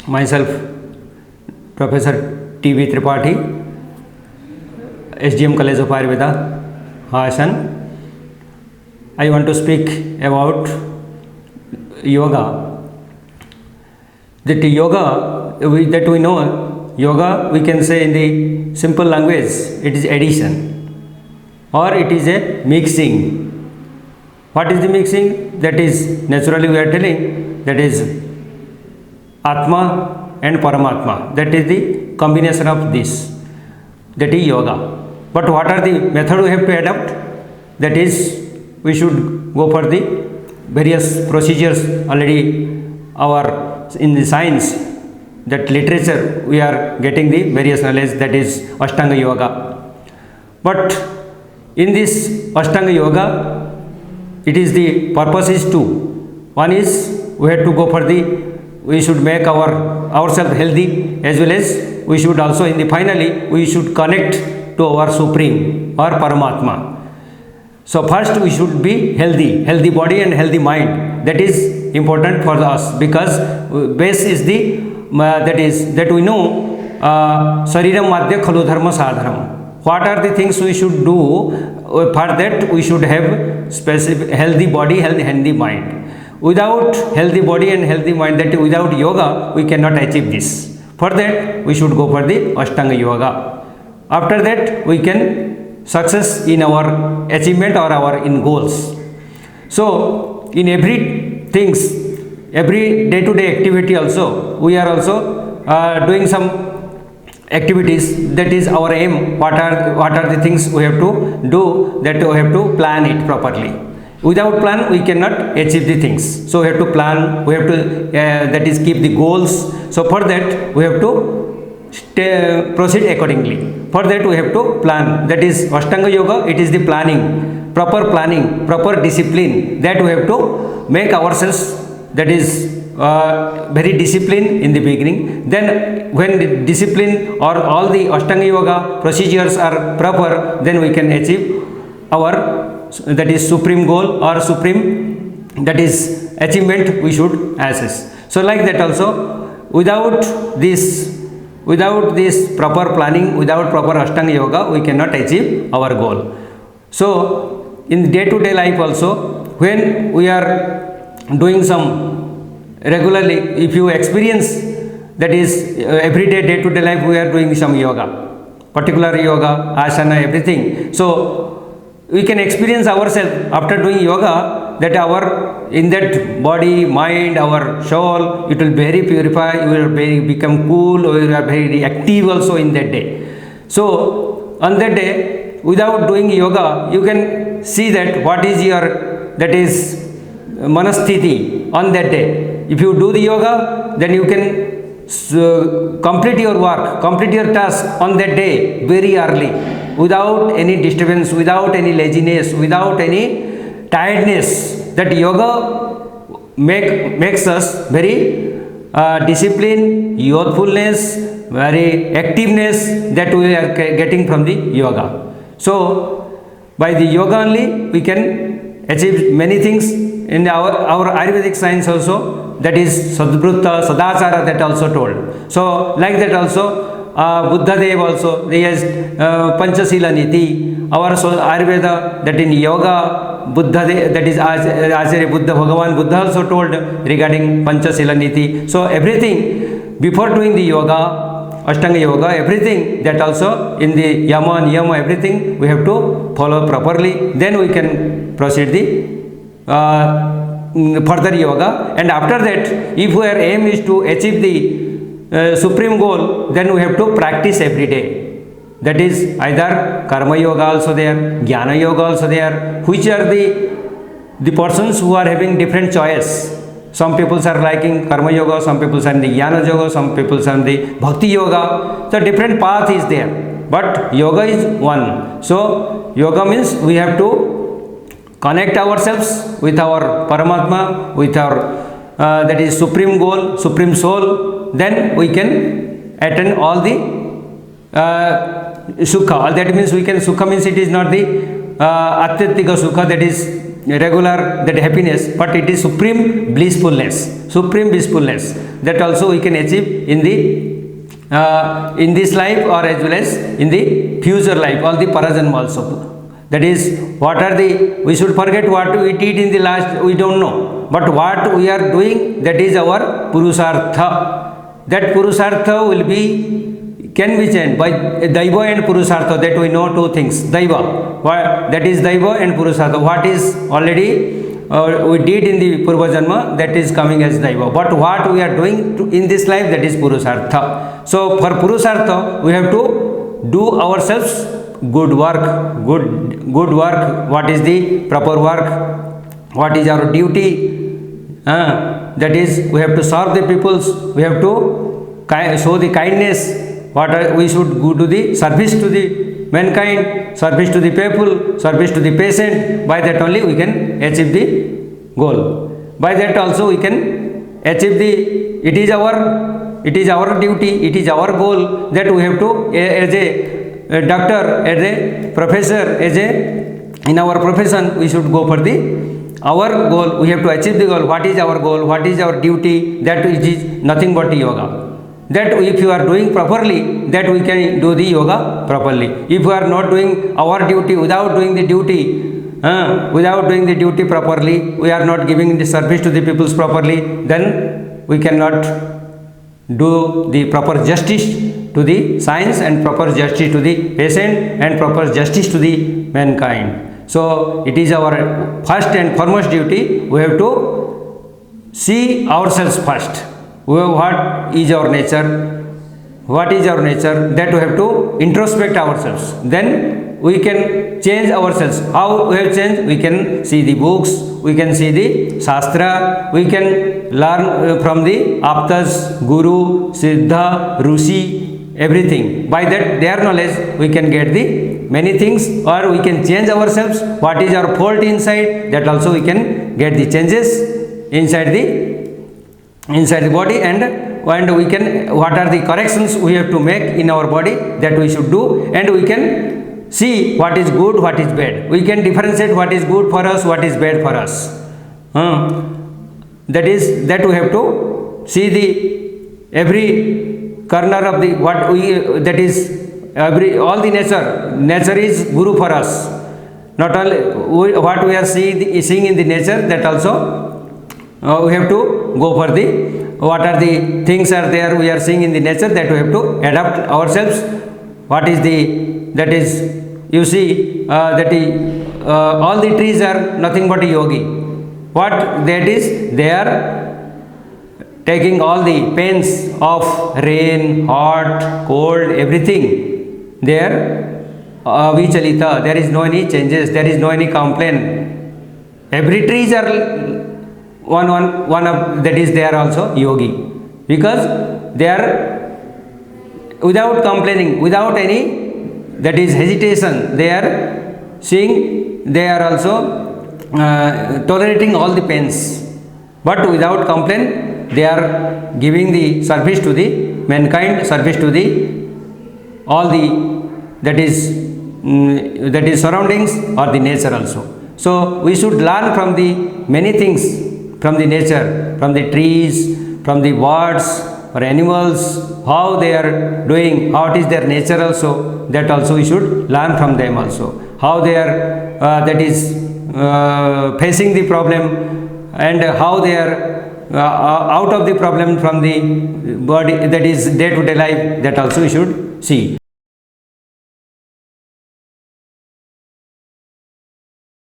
myself, Professor T.V. Tripathi, SDM College of Ayurveda, Hassan. I want to speak about yoga. That yoga, that we know, yoga we can say in the simple language, it is addition or it is a mixing. What is the mixing? That is, naturally we are telling, that is Atma and Paramatma. That is the combination of this. That is yoga. But what are the method we have to adopt? That is, we should go for the various procedures already in the science, that literature we are getting the various knowledge, that is Ashtanga Yoga. But in this Ashtanga Yoga, it is the purpose is two. One is we have to go for we should make ourselves healthy, as well as we should also finally we should connect to our Supreme or Paramatma. So first we should be healthy body and healthy mind. That is important for us, because base is that we know Shariram Madhya Khalu Dharma Sadharam. What are the things we should do? For that we should have specific healthy body, healthy mind. Without healthy body and healthy mind, that without yoga we cannot achieve this. For that we should go for the Ashtanga Yoga. After that we can success in our achievement or our in goals. So in every day-to-day activity also, we are also doing some activities. That is our aim. What are the things we have to do? That we have to plan it properly. Without plan we cannot achieve the things. So we have to plan, we have to that is keep the goals. So for that we have to proceed accordingly. For that we have to plan. That is Ashtanga Yoga. It is the planning, proper discipline, that we have to make ourselves, that is very disciplined in the beginning. Then when the discipline or all the Ashtanga Yoga procedures are proper, then we can achieve our, that is supreme goal or supreme, that is achievement we should assess. So like that also, without this proper planning, without proper Ashtanga Yoga, we cannot achieve our goal. So in day-to-day life also, when we are doing some regularly, if you experience, that is everyday day-to-day life we are doing some yoga, particular yoga, asana, everything. So we can experience ourselves after doing yoga, that in that body, mind, our soul, it will very purify, you will become cool, you will are very active also in that day. So on that day, without doing yoga, you can see that what is your, that is manasthiti on that day. If you do the yoga, then you can complete your work, complete your task on that day very early, without any disturbance, without any laziness, without any tiredness. That yoga makes us very disciplined, youthfulness, very activeness, that we are getting from the yoga. So by the yoga only we can achieve many things. In our Ayurvedic science also, that is Sadbrutta, Sadachara, that also told. So like that also, Buddha Dev also, there is Panchasila Niti. Our Ayurveda, that in yoga, Buddha Dev, that is Acharya Buddha, Bhagavan Buddha also told regarding Panchasila Niti. So everything, before doing the yoga, Ashtanga Yoga, everything, that also in the Yama, Niyama, everything we have to follow properly. Then we can proceed the further yoga. And after that, if our aim is to achieve the supreme goal, then we have to practice every day. That is either Karma Yoga also there, Jnana Yoga also there, which are the persons who are having different choice. Some people are liking Karma Yoga, some people are in the Jnana Yoga, some people are in the Bhakti Yoga. So different path is there, but yoga is one. So yoga means we have to connect ourselves with our Paramatma, with our that is supreme goal, supreme soul. Then we can attain all the Sukha. That means we can, Sukha means it is not the Atyatika Sukha, that is regular that happiness, but it is supreme blissfulness that also we can achieve in this life, or as well as in the future life, or the parajanma also. That is, what are the, we should forget what we did in the last, we don't know, but what we are doing, that is our purusartha. That purusartha will be, can be changed by daiva and purusartha. That we know two things. Daiva, that is daiva and purusartha. What is already we did in the purva janma, that is coming as daiva. But what we are doing in this life, that is purusartha. So for purusartha, we have to do ourselves good work. What is the proper work? What is our duty? That is, we have to serve the peoples. We have to show the kindness. We should go to the service to the mankind, service to the people, service to the patient. By that only we can achieve the goal. By that also we can achieve it is our duty, it is our goal, that we have to, as a doctor, as a professor, in our profession, we should go for our goal. We have to achieve the goal. What is our goal? What is our duty? That is nothing but yoga. That if you are doing properly, that we can do the yoga properly. If you are not doing our duty, without doing the duty properly, we are not giving the service to the peoples properly, then we cannot do the proper justice to the science, and proper justice to the patient, and proper justice to the mankind. So it is our first and foremost duty. We have to see ourselves first. What is our nature? What is our nature? That we have to introspect ourselves. Then we can change ourselves. How we have changed? We can see the books, we can see the Shastra, we can learn from the Aptas, Guru, Siddha, Rushi, everything. By that, their knowledge, we can get the many things, or we can change ourselves. What is our fault inside? That also we can get the changes inside the body, and we can, what are the corrections we have to make in our body, that we should do, and we can see what is good, what is bad. We can differentiate what is good for us, what is bad for us. That is, that we have to see the every corner of the all the nature is guru for us. Not only what we are seeing in the nature, that also we have to go for what are the things are there we are seeing in the nature, that we have to adapt ourselves. What is that is, you see, all the trees are nothing but a yogi. What that is, they are taking all the pains of rain, hot, cold, everything. They are vichalita. There is no any changes. There is no any complaint. Every trees are one of that is, they are also yogi, because they are without complaining, without any that is hesitation. They are seeing, they are also tolerating all the pains, but without complaint. They are giving the service to the mankind, service to the all the that is surroundings, or the nature also. So we should learn from the many things, from the nature, from the trees, from the birds or animals, how they are doing, what is their nature also. That also we should learn from them also. How they are facing the problem, and how they are out of the problem from the body, that is day-to-day life. That also we should see.